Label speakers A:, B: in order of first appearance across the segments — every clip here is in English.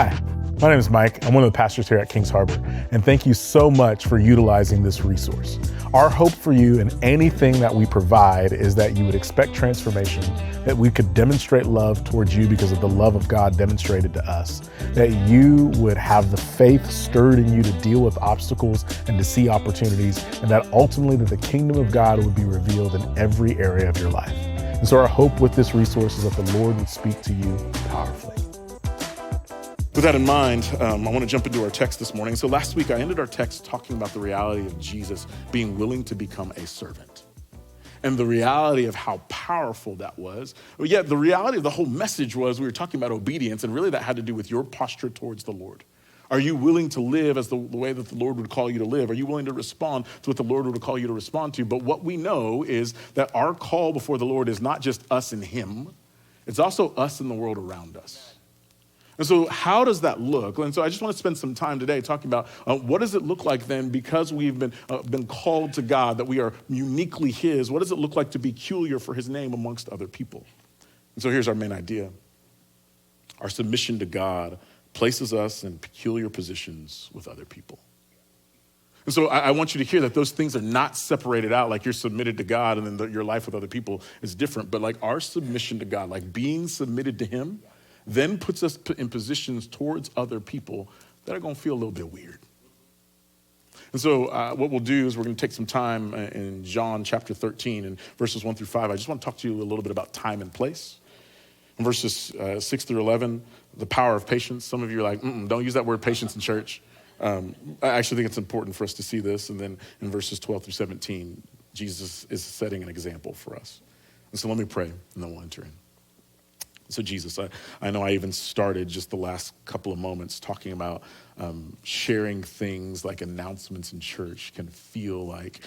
A: Hi, my name is Mike. I'm one of the pastors here at Kings Harbor, and thank you so much for utilizing this resource. Our hope for you in anything that we provide is that you would expect transformation, that we could demonstrate love towards you because of the love of God demonstrated to us, that you would have the faith stirred in you to deal with obstacles and to see opportunities, and that ultimately that the kingdom of God would be revealed in every area of your life. And so our hope with this resource is that the Lord would speak to you powerfully.
B: With that in mind, I want to jump into our text this morning. So last week, I ended our text talking about the reality of Jesus being willing to become a servant and the reality of how powerful that was. But yet the reality of the whole message was we were talking about obedience, and really that had to do with your posture towards the Lord. Are you willing to live as the way that the Lord would call you to live? Are you willing to respond to what the Lord would call you to respond to? But what we know is that our call before the Lord is not just us and him, it's also us and the world around us. And so how does that look? And so I just want to spend some time today talking about what does it look like then, because we've been called to God, that we are uniquely his. What does it look like to be peculiar for his name amongst other people? And so here's our main idea. Our submission to God places us in peculiar positions with other people. And so I want you to hear that those things are not separated out, like you're submitted to God and then your life with other people is different. But like our submission to God, like being submitted to him, then puts us in positions towards other people that are going to feel a little bit weird. And so what we'll do is we're going to take some time in John chapter 13 and verses 1 through 5. I just want to talk to you a little bit about time and place. In verses 6 through 11, the power of patience. Some of you are like, don't use that word patience in church. I actually think it's important for us to see this. And then in verses 12 through 17, Jesus is setting an example for us. And so let me pray, and then we'll enter in. So Jesus, I know I even started just the last couple of moments talking about sharing things like announcements in church can feel like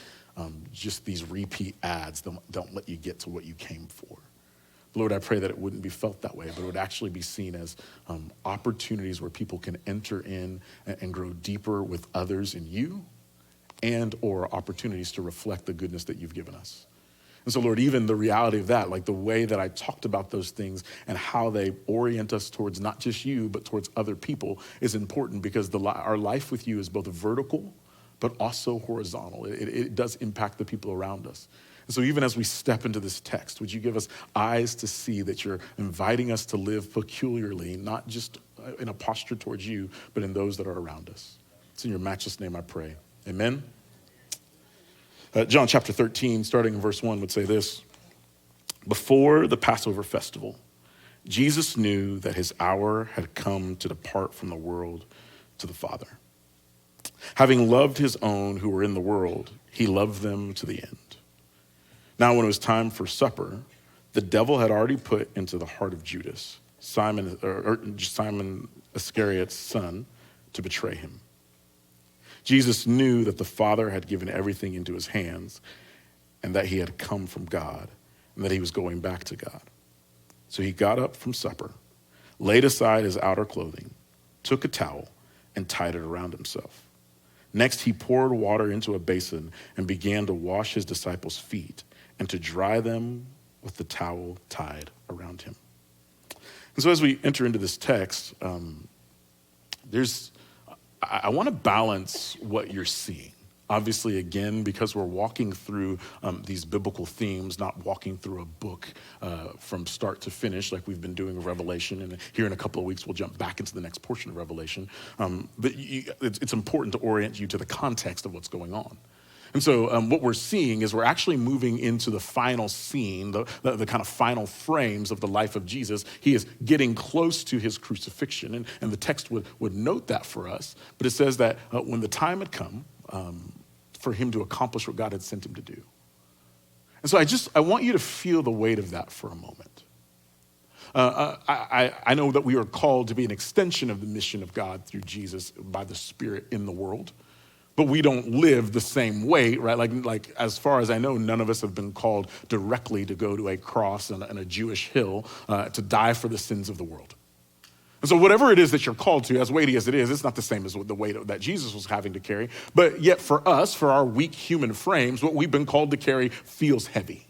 B: just these repeat ads don't let you get to what you came for. Lord, I pray that it wouldn't be felt that way, but it would actually be seen as opportunities where people can enter in and grow deeper with others in you, and or opportunities to reflect the goodness that you've given us. And so, Lord, even the reality of that, like the way that I talked about those things and how they orient us towards not just you, but towards other people is important, because our life with you is both vertical, but also horizontal. It does impact the people around us. And so even as we step into this text, would you give us eyes to see that you're inviting us to live peculiarly, not just in a posture towards you, but in those that are around us. It's in your matchless name I pray. Amen. John chapter 13, starting in verse 1, would say this: before the Passover festival, Jesus knew that his hour had come to depart from the world to the Father. Having loved his own who were in the world, he loved them to the end. Now when it was time for supper, the devil had already put into the heart of Judas, Simon Iscariot's son, to betray him. Jesus knew that the Father had given everything into his hands, and that he had come from God, and that he was going back to God. So he got up from supper, laid aside his outer clothing, took a towel, and tied it around himself. Next, he poured water into a basin and began to wash his disciples' feet and to dry them with the towel tied around him. And so as we enter into this text, I want to balance what you're seeing. Obviously, again, because we're walking through these biblical themes, not walking through a book from start to finish like we've been doing with Revelation. And here in a couple of weeks, we'll jump back into the next portion of Revelation. But it's important to orient you to the context of what's going on. And so what we're seeing is we're actually moving into the final scene, the kind of final frames of the life of Jesus. He is getting close to his crucifixion, and the text would note that for us. But it says that when the time had come for him to accomplish what God had sent him to do. And so I want you to feel the weight of that for a moment. I know that we are called to be an extension of the mission of God through Jesus by the Spirit in the world. But we don't live the same way, right? Like as far as I know, none of us have been called directly to go to a cross and a Jewish hill to die for the sins of the world. And so whatever it is that you're called to, as weighty as it is, it's not the same as the weight that Jesus was having to carry. But yet for us, for our weak human frames, what we've been called to carry feels heavy.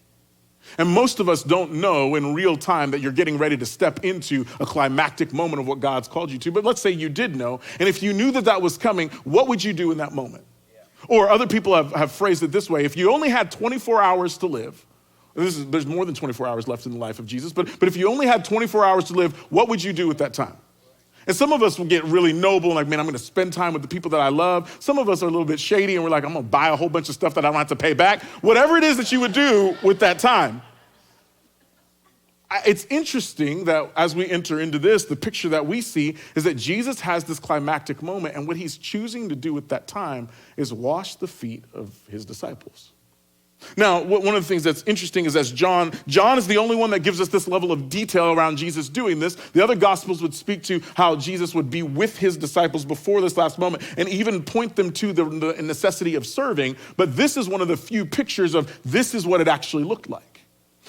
B: And most of us don't know in real time that you're getting ready to step into a climactic moment of what God's called you to. But let's say you did know. And if you knew that that was coming, what would you do in that moment? Or other people have phrased it this way. If you only had 24 hours to live, there's more than 24 hours left in the life of Jesus, but if you only had 24 hours to live, what would you do with that time? And some of us will get really noble and like, man, I'm gonna spend time with the people that I love. Some of us are a little bit shady and we're like, I'm gonna buy a whole bunch of stuff that I don't have to pay back. Whatever it is that you would do with that time. It's interesting that as we enter into this, the picture that we see is that Jesus has this climactic moment, and what he's choosing to do with that time is wash the feet of his disciples. Now, one of the things that's interesting is as John is the only one that gives us this level of detail around Jesus doing this. The other gospels would speak to how Jesus would be with his disciples before this last moment and even point them to the necessity of serving. But this is one of the few pictures of this is what it actually looked like.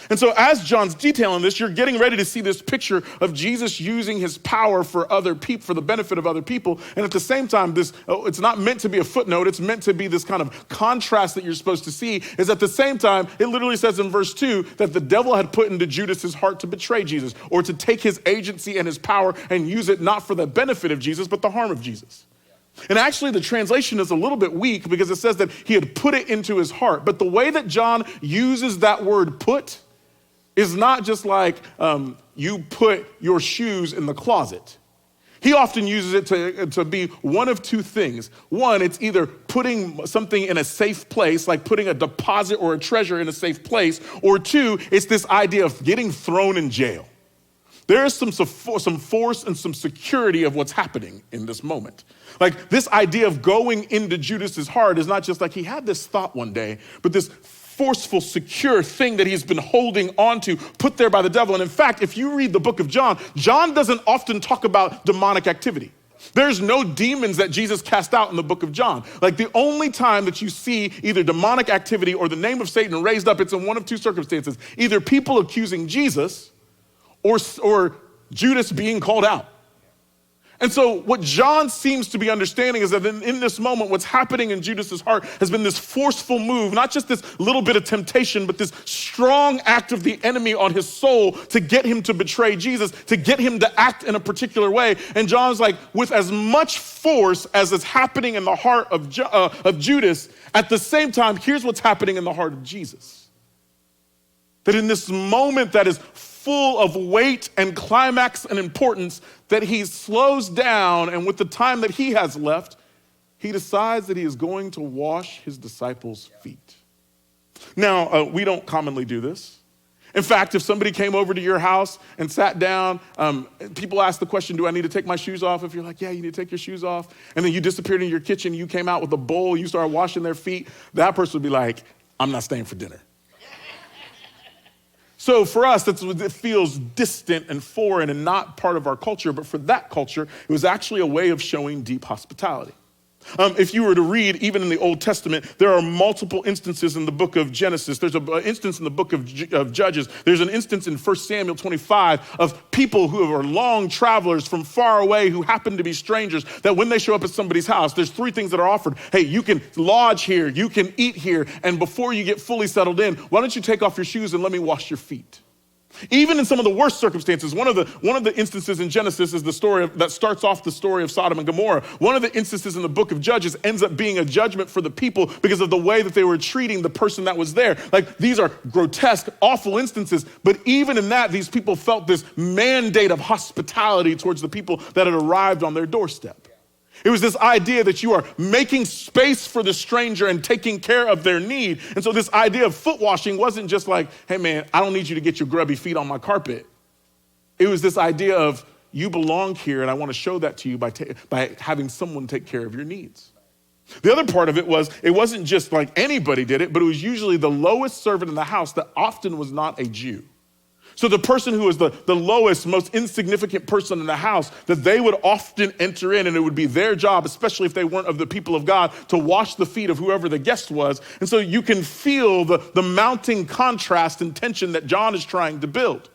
B: And so as John's detailing this, you're getting ready to see this picture of Jesus using his power for other people, for the benefit of other people. And at the same time, it's not meant to be a footnote. It's meant to be this kind of contrast that you're supposed to see, is at the same time, it literally says in verse 2 that the devil had put into Judas's heart to betray Jesus, or to take his agency and his power and use it not for the benefit of Jesus, but the harm of Jesus. And actually the translation is a little bit weak because it says that he had put it into his heart. But the way that John uses that word put is not just like you put your shoes in the closet. He often uses it to be one of two things. One, it's either putting something in a safe place, like putting a deposit or a treasure in a safe place, or two, it's this idea of getting thrown in jail. There is some force and some security of what's happening in this moment. Like this idea of going into Judas's heart is not just like he had this thought one day, but this forceful, secure thing that he's been holding on to, put there by the devil. And in fact, if you read the book of John, John doesn't often talk about demonic activity. There's no demons that Jesus cast out in the book of John. Like the only time that you see either demonic activity or the name of Satan raised up, it's in one of two circumstances. Either people accusing Jesus or Judas being called out. And so what John seems to be understanding is that in this moment, what's happening in Judas's heart has been this forceful move, not just this little bit of temptation, but this strong act of the enemy on his soul to get him to betray Jesus, to get him to act in a particular way. And John's like, with as much force as is happening in the heart of Judas, at the same time, here's what's happening in the heart of Jesus. That in this moment that is full of weight and climax and importance, that he slows down, and with the time that he has left, he decides that he is going to wash his disciples' feet. Now, we don't commonly do this. In fact, if somebody came over to your house and sat down, people ask the question, do I need to take my shoes off? If you're like, yeah, you need to take your shoes off. And then you disappeared in your kitchen, you came out with a bowl, you started washing their feet, that person would be like, I'm not staying for dinner. So for us, it feels distant and foreign and not part of our culture, but for that culture, it was actually a way of showing deep hospitality. If you were to read, even in the Old Testament, there are multiple instances in the book of Genesis. There's an instance in the book of Judges. There's an instance in 1 Samuel 25 of people who are long travelers from far away who happen to be strangers, that when they show up at somebody's house, there's three things that are offered. Hey, you can lodge here, you can eat here, and before you get fully settled in, why don't you take off your shoes and let me wash your feet? Even in some of the worst circumstances, one of the instances in Genesis is the story that starts off the story of Sodom and Gomorrah. One of the instances in the book of Judges ends up being a judgment for the people because of the way that they were treating the person that was there. Like, these are grotesque, awful instances, but even in that, these people felt this mandate of hospitality towards the people that had arrived on their doorstep. It was this idea that you are making space for the stranger and taking care of their need. And so this idea of foot washing wasn't just like, hey man, I don't need you to get your grubby feet on my carpet. It was this idea of, you belong here and I want to show that to you by having someone take care of your needs. The other part of it wasn't just like anybody did it, but it was usually the lowest servant in the house that often was not a Jew. So the person who was the lowest, most insignificant person in the house, that they would often enter in, and it would be their job, especially if they weren't of the people of God, to wash the feet of whoever the guest was. And so you can feel the mounting contrast and tension that John is trying to build.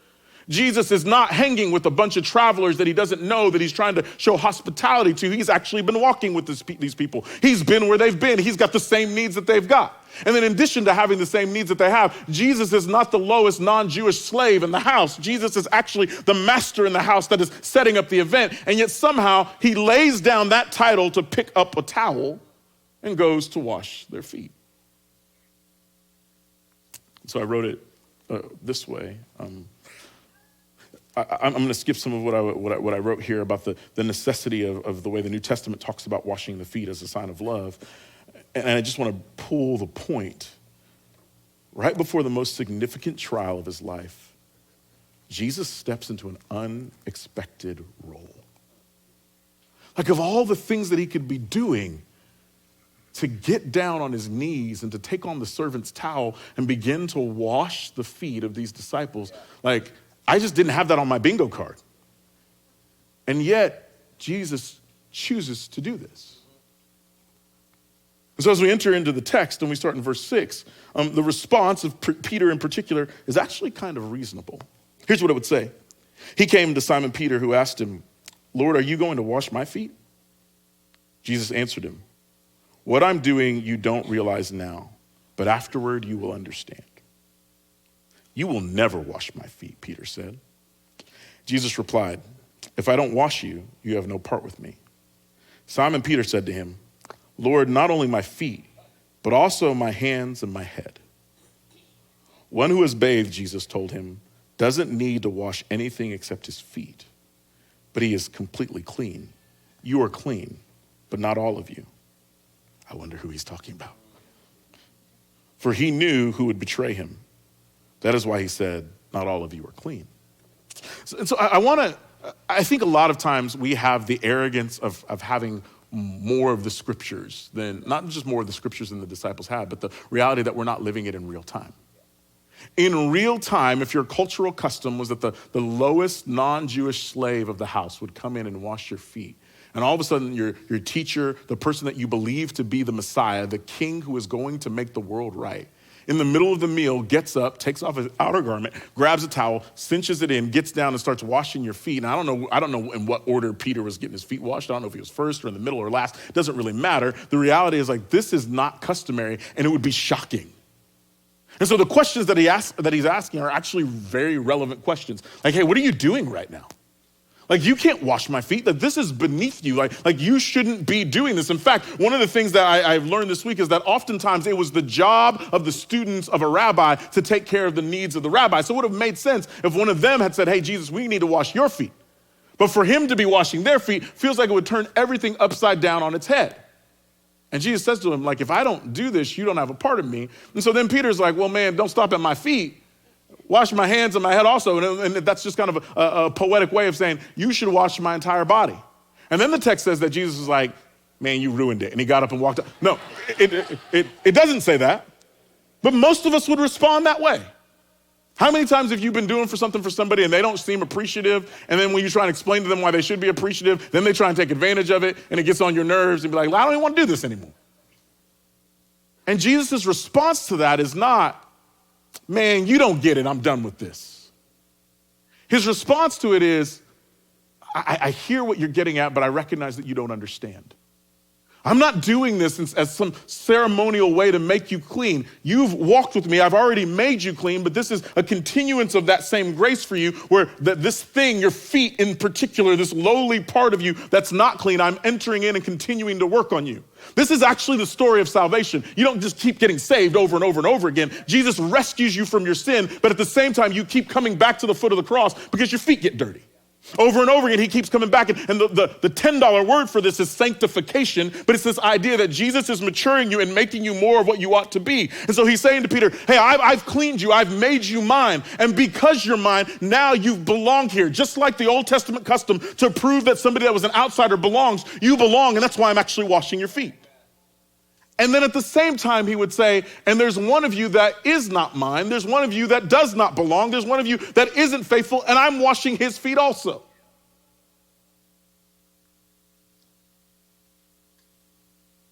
B: Jesus is not hanging with a bunch of travelers that he doesn't know that he's trying to show hospitality to. He's actually been walking with these people. He's been where they've been. He's got the same needs that they've got. And then in addition to having the same needs that they have, Jesus is not the lowest non-Jewish slave in the house. Jesus is actually the master in the house that is setting up the event. And yet somehow he lays down that title to pick up a towel and goes to wash their feet. So I wrote it this way. I'm going to skip some of what I wrote here about the necessity of the way the New Testament talks about washing the feet as a sign of love. And I just want to pull the point. Right before the most significant trial of his life, Jesus steps into an unexpected role. Like, of all the things that he could be doing, to get down on his knees and to take on the servant's towel and begin to wash the feet of these disciples, like, I just didn't have that on my bingo card. And yet, Jesus chooses to do this. And so as we enter into the text and we start in verse 6, the response of Peter in particular is actually kind of reasonable. Here's what it would say. He came to Simon Peter, who asked him, "Lord, are you going to wash my feet?" Jesus answered him, "What I'm doing you don't realize now, but afterward you will understand." "You will never wash my feet," Peter said. Jesus replied, "If I don't wash you, you have no part with me." Simon Peter said to him, "Lord, not only my feet, but also my hands and my head." "One who is bathed," Jesus told him, "doesn't need to wash anything except his feet, but he is completely clean. You are clean, but not all of you." I wonder who he's talking about. For he knew who would betray him. That is why he said, "Not all of you are clean." So I think a lot of times we have the arrogance of having more of the scriptures than, not just more of the scriptures than the disciples had, but the reality that we're not living it in real time. In real time, if your cultural custom was that the lowest non-Jewish slave of the house would come in and wash your feet, and all of a sudden your teacher, the person that you believe to be the Messiah, the king who is going to make the world right, in the middle of the meal, gets up, takes off his outer garment, grabs a towel, cinches it in, gets down and starts washing your feet. And I don't know in what order Peter was getting his feet washed. I don't know if he was first or in the middle or last. It doesn't really matter. The reality is, like, this is not customary, and it would be shocking. And so the questions that he's asking are actually very relevant questions. Like, hey, what are you doing right now? Like, you can't wash my feet. Like, this is beneath you. Like you shouldn't be doing this. In fact, one of the things that I've learned this week is that oftentimes it was the job of the students of a rabbi to take care of the needs of the rabbi. So it would have made sense if one of them had said, "Hey, Jesus, we need to wash your feet." But for him to be washing their feet feels like it would turn everything upside down on its head. And Jesus says to him, like, if I don't do this, you don't have a part of me. And so then Peter's like, well, man, don't stop at my feet. Wash my hands and my head also. And that's just kind of a poetic way of saying, you should wash my entire body. And then the text says that Jesus was like, man, you ruined it. And he got up and walked out. No, it doesn't say that. But most of us would respond that way. How many times have you been doing something for somebody and they don't seem appreciative, and then when you try and explain to them why they should be appreciative, then they try and take advantage of it, and it gets on your nerves and be like, well, I don't even want to do this anymore. And Jesus' response to that is not, man, you don't get it, I'm done with this. His response to it is, I hear what you're getting at, but I recognize that you don't understand. I'm not doing this as some ceremonial way to make you clean. You've walked with me. I've already made you clean, but this is a continuance of that same grace for you, where this thing, your feet in particular, this lowly part of you that's not clean, I'm entering in and continuing to work on you. This is actually the story of salvation. You don't just keep getting saved over and over and over again. Jesus rescues you from your sin, but at the same time, you keep coming back to the foot of the cross because your feet get dirty. Over and over again, he keeps coming back. And the $10 word for this is sanctification, but it's this idea that Jesus is maturing you and making you more of what you ought to be. And so he's saying to Peter, hey, I've cleaned you. I've made you mine. And because you're mine, now you belong here. Just like the Old Testament custom to prove that somebody that was an outsider belongs, you belong. And that's why I'm actually washing your feet. And then at the same time, he would say, and there's one of you that is not mine. There's one of you that does not belong. There's one of you that isn't faithful, and I'm washing his feet also.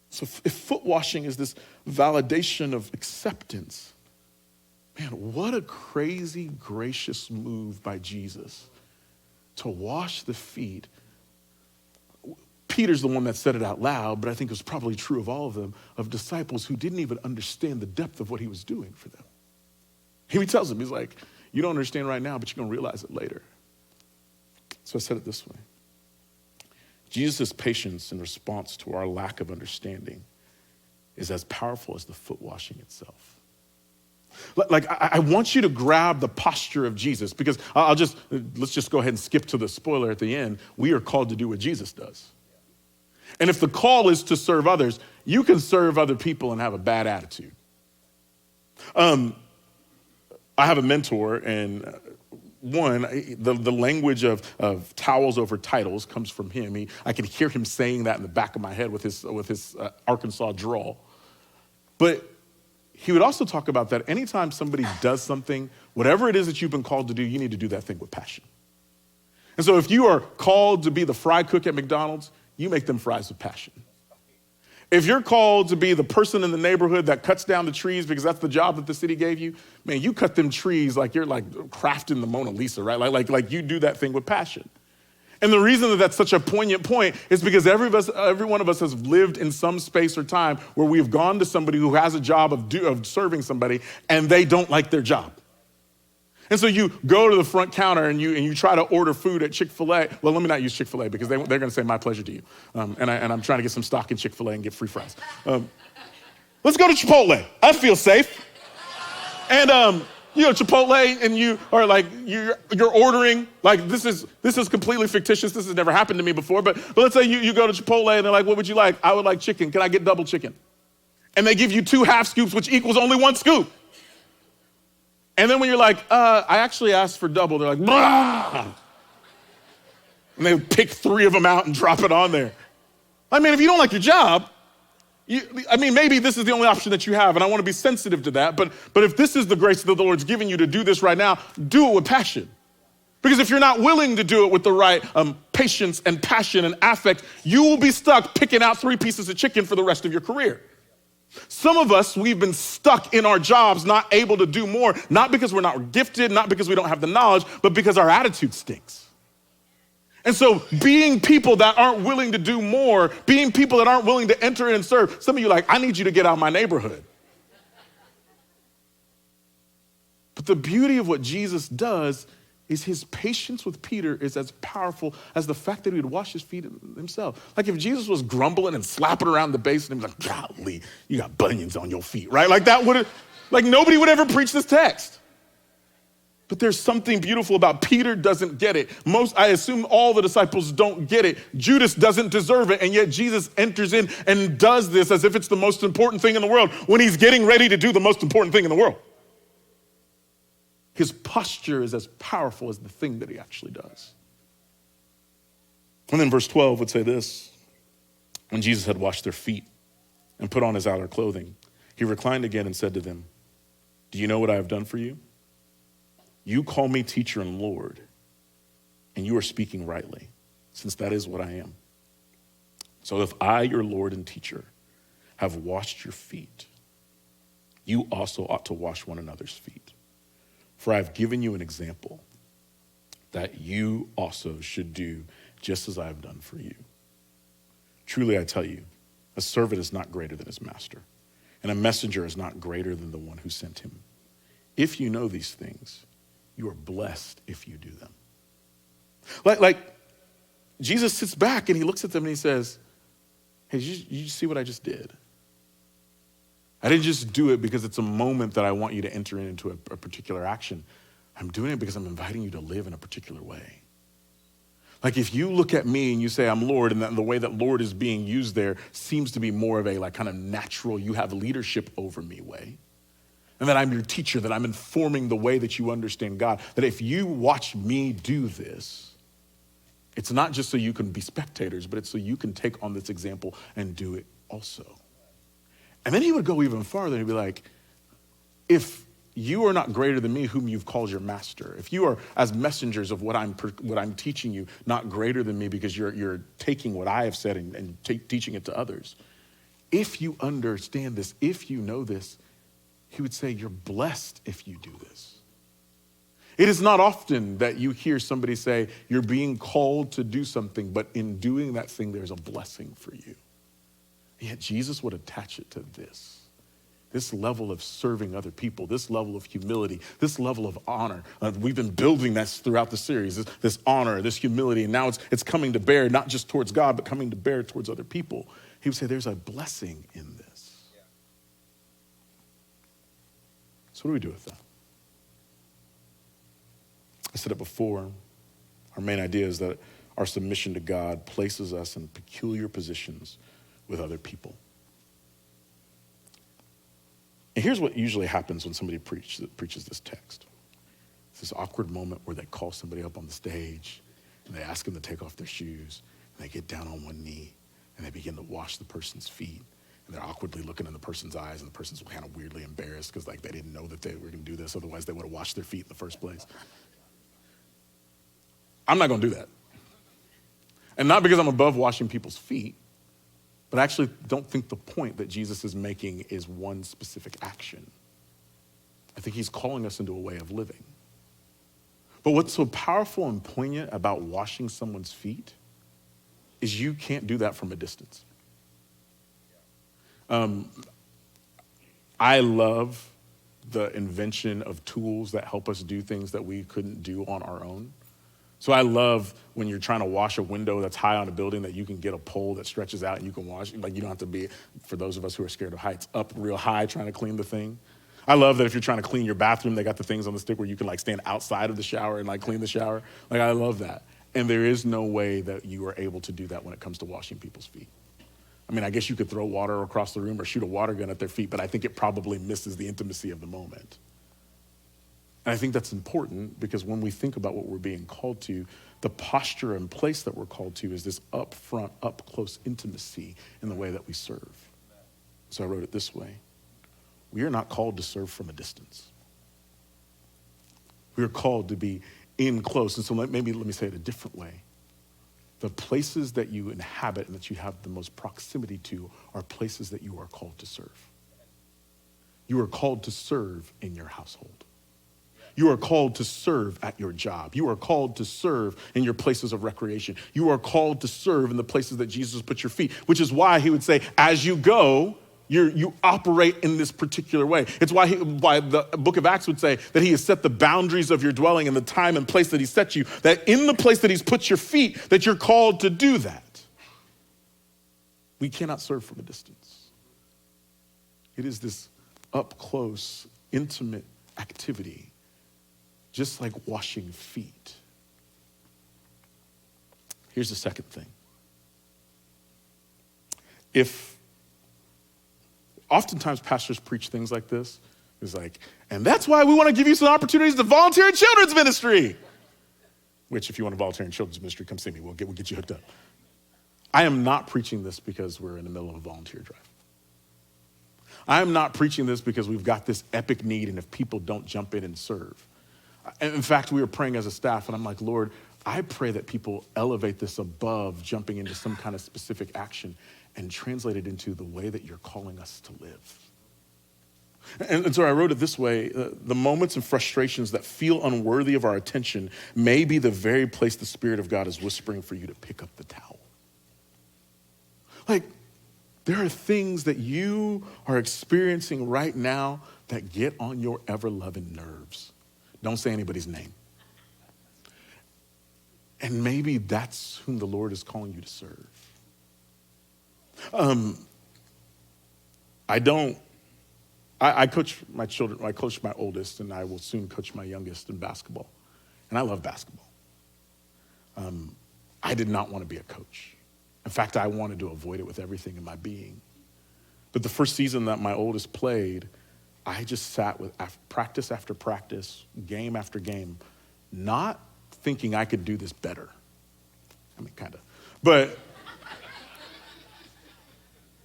B: So if foot washing is this validation of acceptance, Man, what a crazy, gracious move by Jesus to wash the feet. Peter's the one that said it out loud, but I think it was probably true of all of them, of disciples who didn't even understand the depth of what he was doing for them. He tells them, he's like, you don't understand right now, but you're going to realize it later. So I said it this way. Jesus' patience in response to our lack of understanding is as powerful as the foot washing itself. Like, I want you to grab the posture of Jesus, because let's just go ahead and skip to the spoiler at the end. We are called to do what Jesus does. And if the call is to serve others, you can serve other people and have a bad attitude. I have a mentor, and the language of towels over titles comes from him. I can hear him saying that in the back of my head with his Arkansas drawl. But he would also talk about that anytime somebody does something, whatever it is that you've been called to do, you need to do that thing with passion. And so if you are called to be the fry cook at McDonald's, you make them fries with passion. If you're called to be the person in the neighborhood that cuts down the trees because that's the job that the city gave you, man, you cut them trees like you're like crafting the Mona Lisa, right? Like you do that thing with passion. And the reason that that's such a poignant point is because every one of us has lived in some space or time where we've gone to somebody who has a job of serving somebody and they don't like their job. And so you go to the front counter and you try to order food at Chick-fil-A. Well, let me not use Chick-fil-A because they're going to say my pleasure to you. And I'm trying to get some stock in Chick-fil-A and get free fries. Let's go to Chipotle. I feel safe. And Chipotle, and you are like, you're ordering, like this is completely fictitious. This has never happened to me before, but let's say you go to Chipotle and they're like, what would you like? I would like chicken. Can I get double chicken? And they give you 2 half scoops, which equals only 1 scoop. And then when you're like, I actually asked for double, they're like, "Bah!" And they pick 3 of them out and drop it on there. I mean, if you don't like your job, maybe this is the only option that you have, and I want to be sensitive to that, but if this is the grace that the Lord's giving you to do this right now, do it with passion. Because if you're not willing to do it with the right patience and passion and affect, you will be stuck picking out 3 pieces of chicken for the rest of your career. Some of us, we've been stuck in our jobs, not able to do more, not because we're not gifted, not because we don't have the knowledge, but because our attitude stinks. And so being people that aren't willing to do more, being people that aren't willing to enter in and serve, some of you are like, I need you to get out of my neighborhood. But the beauty of what Jesus does is his patience with Peter is as powerful as the fact that he would wash his feet himself. Like if Jesus was grumbling and slapping around the base and he was like, golly, you got bunions on your feet, right? Like nobody would ever preach this text. But there's something beautiful about Peter doesn't get it. I assume all the disciples don't get it. Judas doesn't deserve it, and yet Jesus enters in and does this as if it's the most important thing in the world when he's getting ready to do the most important thing in the world. His posture is as powerful as the thing that he actually does. And then verse 12 would say this: when Jesus had washed their feet and put on his outer clothing, he reclined again and said to them, do you know what I have done for you? You call me teacher and Lord, and you are speaking rightly, since that is what I am. So if I, your Lord and teacher, have washed your feet, you also ought to wash one another's feet. For I have given you an example that you also should do just as I have done for you. Truly, I tell you, a servant is not greater than his master, and a messenger is not greater than the one who sent him. If you know these things, you are blessed if you do them. Like Jesus sits back and he looks at them and he says, hey, you see what I just did? I didn't just do it because it's a moment that I want you to enter into a particular action. I'm doing it because I'm inviting you to live in a particular way. Like if you look at me and you say I'm Lord, and the way that Lord is being used there seems to be more of a like kind of natural, you have leadership over me way. And that I'm your teacher, that I'm informing the way that you understand God, that if you watch me do this, it's not just so you can be spectators, but it's so you can take on this example and do it also. And then he would go even farther and he'd be like, if you are not greater than me whom you've called your master, if you are as messengers of what I'm teaching you, not greater than me because you're taking what I have said and teaching it to others. If you understand this, if you know this, he would say, you're blessed if you do this. It is not often that you hear somebody say, you're being called to do something, but in doing that thing, there's a blessing for you. And yet Jesus would attach it to this level of serving other people, this level of humility, this level of honor. We've been building this throughout the series, this honor, this humility, and now it's coming to bear, not just towards God, but coming to bear towards other people. He would say, there's a blessing in this. So what do we do with that? I said it before, our main idea is that our submission to God places us in peculiar positions with other people. And here's what usually happens when somebody preaches this text. It's this awkward moment where they call somebody up on the stage and they ask them to take off their shoes and they get down on one knee and they begin to wash the person's feet. And they're awkwardly looking in the person's eyes and the person's kind of weirdly embarrassed because like they didn't know that they were going to do this. Otherwise they would have washed their feet in the first place. I'm not going to do that. And not because I'm above washing people's feet, but I actually don't think the point that Jesus is making is one specific action. I think he's calling us into a way of living. But what's so powerful and poignant about washing someone's feet is you can't do that from a distance. I love the invention of tools that help us do things that we couldn't do on our own. So I love when you're trying to wash a window that's high on a building that you can get a pole that stretches out and you can wash. Like you don't have to be, for those of us who are scared of heights, up real high trying to clean the thing. I love that if you're trying to clean your bathroom, they got the things on the stick where you can like stand outside of the shower and like clean the shower. Like I love that. And there is no way that you are able to do that when it comes to washing people's feet. I mean, I guess you could throw water across the room or shoot a water gun at their feet, but I think it probably misses the intimacy of the moment. And I think that's important because when we think about what we're being called to, the posture and place that we're called to is this up front, up close intimacy in the way that we serve. So I wrote it this way. We are not called to serve from a distance. We are called to be in close. And so maybe let me say it a different way. The places that you inhabit and that you have the most proximity to are places that you are called to serve. You are called to serve in your household. You are called to serve at your job. You are called to serve in your places of recreation. You are called to serve in the places that Jesus put your feet, which is why he would say, as you go, you operate in this particular way. It's why the book of Acts would say that he has set the boundaries of your dwelling and the time and place that he set you, that in the place that he's put your feet, that you're called to do that. We cannot serve from a distance. It is this up close, intimate activity, just like washing feet. Here's the second thing. Oftentimes pastors preach things like this. It's like, and that's why we want to give you some opportunities to volunteer in children's ministry. Which, if you want to volunteer in children's ministry, come see me. We'll get you hooked up. I am not preaching this because we're in the middle of a volunteer drive. I am not preaching this because we've got this epic need and if people don't jump in and serve. And in fact, we were praying as a staff and I'm like, Lord, I pray that people elevate this above jumping into some kind of specific action and translate it into the way that you're calling us to live. And so I wrote it this way, the moments and frustrations that feel unworthy of our attention may be the very place the Spirit of God is whispering for you to pick up the towel. Like, there are things that you are experiencing right now that get on your ever-loving nerves. Don't say anybody's name. And maybe that's whom the Lord is calling you to serve. I coach my children. I coach my oldest, and I will soon coach my youngest in basketball. And I love basketball. I did not want to be a coach. In fact, I wanted to avoid it with everything in my being. But the first season that my oldest played, I just sat with practice after practice, game after game, not thinking I could do this better. I mean, kind of. But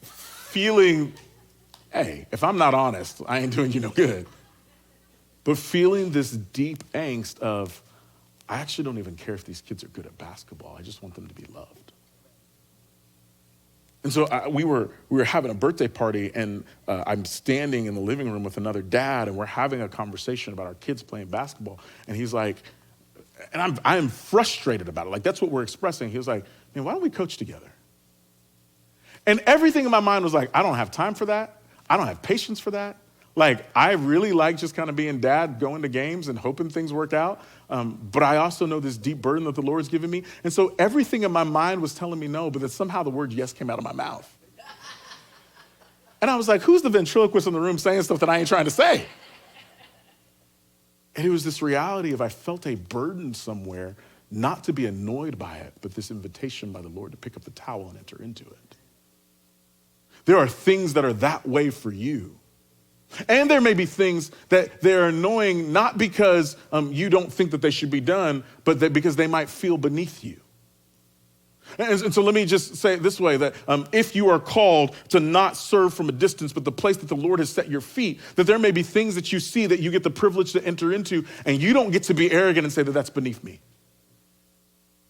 B: feeling, hey, if I'm not honest, I ain't doing you no good. But feeling this deep angst of, I actually don't even care if these kids are good at basketball. I just want them to be loved. And so we were having a birthday party, and I'm standing in the living room with another dad, and we're having a conversation about our kids playing basketball. And he's like, and I am frustrated about it. Like, that's what we're expressing. He was like, man, why don't we coach together? And everything in my mind was like, I don't have time for that. I don't have patience for that. Like, I really like just kind of being dad, going to games and hoping things work out. But I also know this deep burden that the Lord's given me. And so everything in my mind was telling me no, but then somehow the word yes came out of my mouth. And I was like, who's the ventriloquist in the room saying stuff that I ain't trying to say? And it was this reality of I felt a burden somewhere, not to be annoyed by it, but this invitation by the Lord to pick up the towel and enter into it. There are things that are that way for you. And there may be things that they're annoying, not because you don't think that they should be done, but because they might feel beneath you. And so let me just say it this way, that if you are called to not serve from a distance, but the place that the Lord has set your feet, that there may be things that you see that you get the privilege to enter into, and you don't get to be arrogant and say that that's beneath me.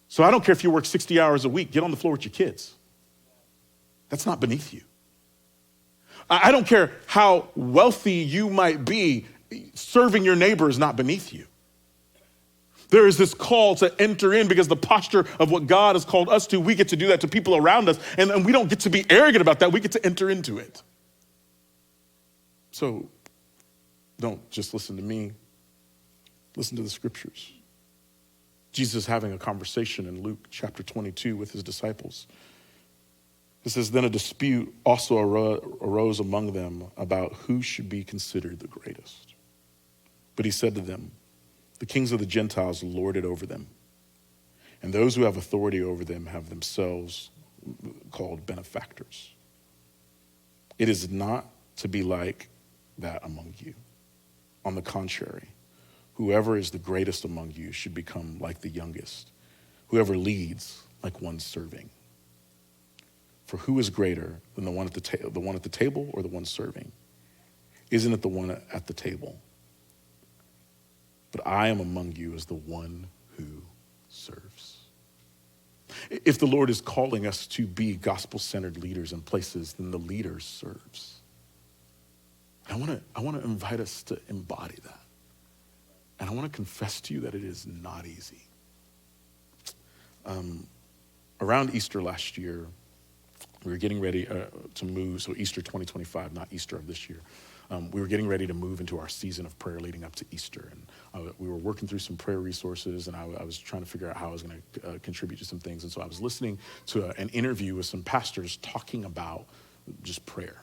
B: So I don't care if you work 60 hours a week, get on the floor with your kids. That's not beneath you. I don't care how wealthy you might be, serving your neighbor is not beneath you. There is this call to enter in because the posture of what God has called us to, we get to do that to people around us, and we don't get to be arrogant about that. We get to enter into it. So don't just listen to me. Listen to the scriptures. Jesus is having a conversation in Luke chapter 22 with his disciples. It says, then a dispute also arose among them about who should be considered the greatest. But he said to them, the kings of the Gentiles lord it over them, and those who have authority over them have themselves called benefactors. It is not to be like that among you. On the contrary, whoever is the greatest among you should become like the youngest, whoever leads like one serving. For who is greater than the one at the table or the one serving? Isn't it the one at the table? But I am among you as the one who serves. If the Lord is calling us to be gospel-centered leaders in places, then the leader serves. I want to invite us to embody that. And I want to confess to you that it is not easy. Around Easter last year, we were getting ready to move, so Easter 2025, not Easter of this year. We were getting ready to move into our season of prayer leading up to Easter. And we were working through some prayer resources, and I was trying to figure out how I was going to contribute to some things. And so I was listening to an interview with some pastors talking about just prayer.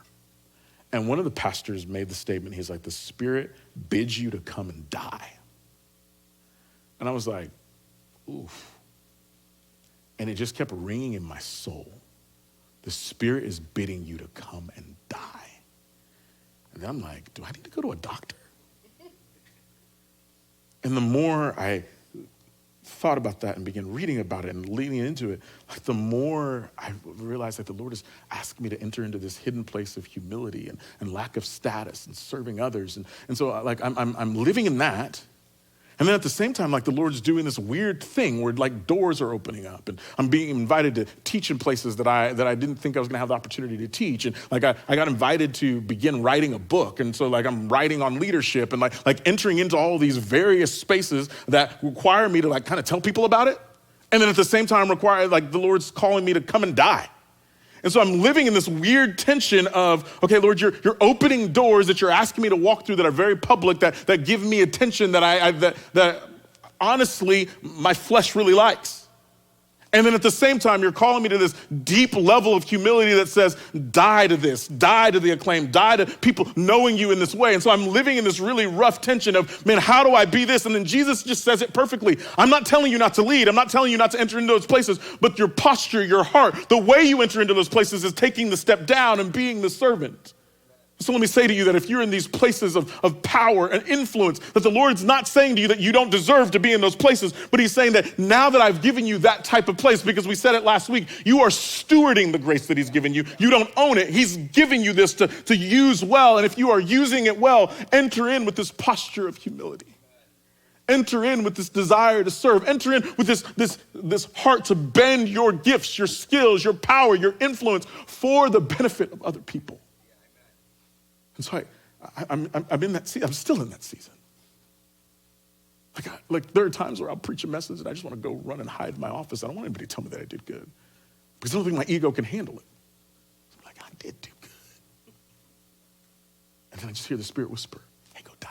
B: And one of the pastors made the statement, he's like, the Spirit bids you to come and die. And I was like, oof. And it just kept ringing in my soul. The Spirit is bidding you to come and die. And then I'm like, do I need to go to a doctor? And the more I thought about that and began reading about it and leaning into it, like the more I realized that the Lord is asking me to enter into this hidden place of humility and lack of status and serving others. And so like I'm living in that. And then at the same time, like the Lord's doing this weird thing where like doors are opening up, and I'm being invited to teach in places that I didn't think I was gonna have the opportunity to teach. And like I got invited to begin writing a book. And so like I'm writing on leadership and like entering into all these various spaces that require me to like kind of tell people about it. And then at the same time require like the Lord's calling me to come and die. And so I'm living in this weird tension of, okay, Lord, you're opening doors that you're asking me to walk through that are very public, that give me attention that honestly my flesh really likes. And then at the same time, you're calling me to this deep level of humility that says, die to this, die to the acclaim, die to people knowing you in this way. And so I'm living in this really rough tension of, man, how do I be this? And then Jesus just says it perfectly. I'm not telling you not to lead. I'm not telling you not to enter into those places, but your posture, your heart, the way you enter into those places is taking the step down and being the servant. So let me say to you that if you're in these places of power and influence, that the Lord's not saying to you that you don't deserve to be in those places, but he's saying that now that I've given you that type of place, because we said it last week, you are stewarding the grace that he's given you. You don't own it. He's giving you this to use well. And if you are using it well, enter in with this posture of humility. Enter in with this desire to serve. Enter in with this heart to bend your gifts, your skills, your power, your influence for the benefit of other people. And so I'm in that season. I'm still in that season. Like there are times where I'll preach a message and I just want to go run and hide in my office. I don't want anybody to tell me that I did good because I don't think my ego can handle it. So I'm like, I did do good. And then I just hear the Spirit whisper, hey, go die.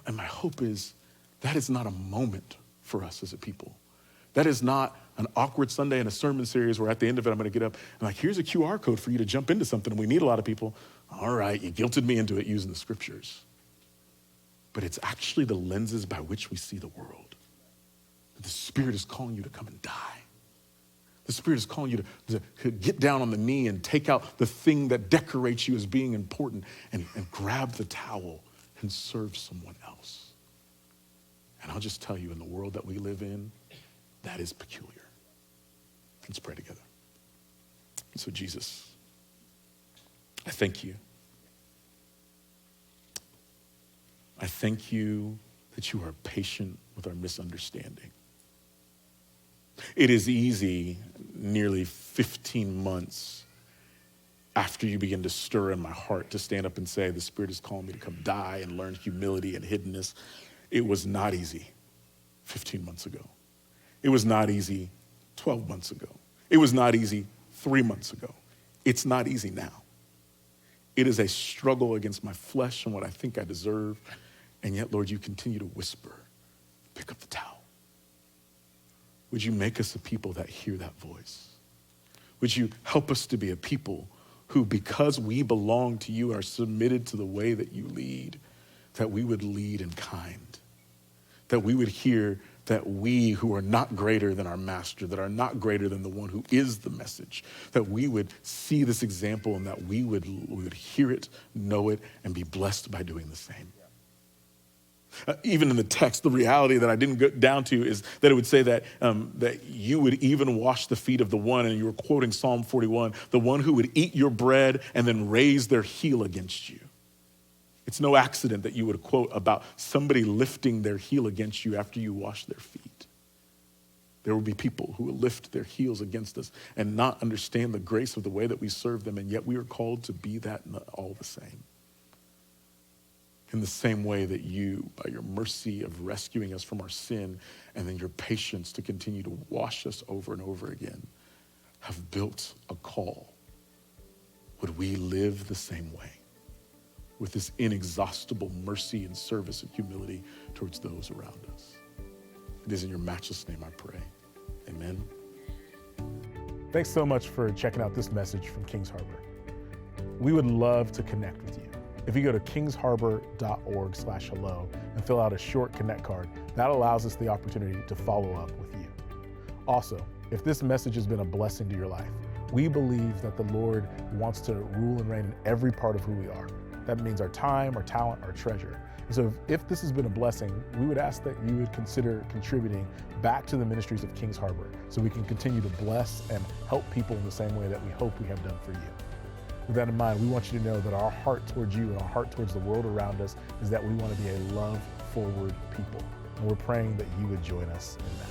B: And my hope is that is not a moment for us as a people. That is not an awkward Sunday in a sermon series where at the end of it, I'm going to get up and like, here's a QR code for you to jump into something. And we need a lot of people. All right, you guilted me into it using the scriptures. But it's actually the lenses by which we see the world. The Spirit is calling you to come and die. The Spirit is calling you to get down on the knee and take out the thing that decorates you as being important and grab the towel and serve someone else. And I'll just tell you, in the world that we live in, that is peculiar. Let's pray together. So Jesus, I thank you. I thank you that you are patient with our misunderstanding. It is easy, nearly 15 months after you begin to stir in my heart, to stand up and say, the Spirit is calling me to come die and learn humility and hiddenness. It was not easy 15 months ago. It was not easy 12 months ago. It was not easy 3 months ago. It's not easy now. It is a struggle against my flesh and what I think I deserve. And yet, Lord, you continue to whisper, pick up the towel. Would you make us a people that hear that voice? Would you help us to be a people who, because we belong to you, are submitted to the way that you lead, that we would lead in kind, that we would hear that we who are not greater than our master, that are not greater than the one who is the message, that we would see this example and that we would hear it, know it, and be blessed by doing the same. Even in the text, the reality that I didn't get down to is that it would say that that you would even wash the feet of the one, and you were quoting Psalm 41, the one who would eat your bread and then raise their heel against you. It's no accident that you would quote about somebody lifting their heel against you after you wash their feet. There will be people who will lift their heels against us and not understand the grace of the way that we serve them, and yet we are called to be that all the same. In the same way that you, by your mercy of rescuing us from our sin, and then your patience to continue to wash us over and over again, have built a call. Would we live the same way, with this inexhaustible mercy and service and humility towards those around us? It is in your matchless name I pray. Amen.
A: Thanks so much for checking out this message from Kings Harbor. We would love to connect with you. If you go to kingsharbor.org/hello and fill out a short connect card, that allows us the opportunity to follow up with you. Also, if this message has been a blessing to your life, we believe that the Lord wants to rule and reign in every part of who we are. That means our time, our talent, our treasure. And so if this has been a blessing, we would ask that you would consider contributing back to the ministries of Kings Harbor so we can continue to bless and help people in the same way that we hope we have done for you. With that in mind, we want you to know that our heart towards you and our heart towards the world around us is that we want to be a love-forward people. And we're praying that you would join us in that.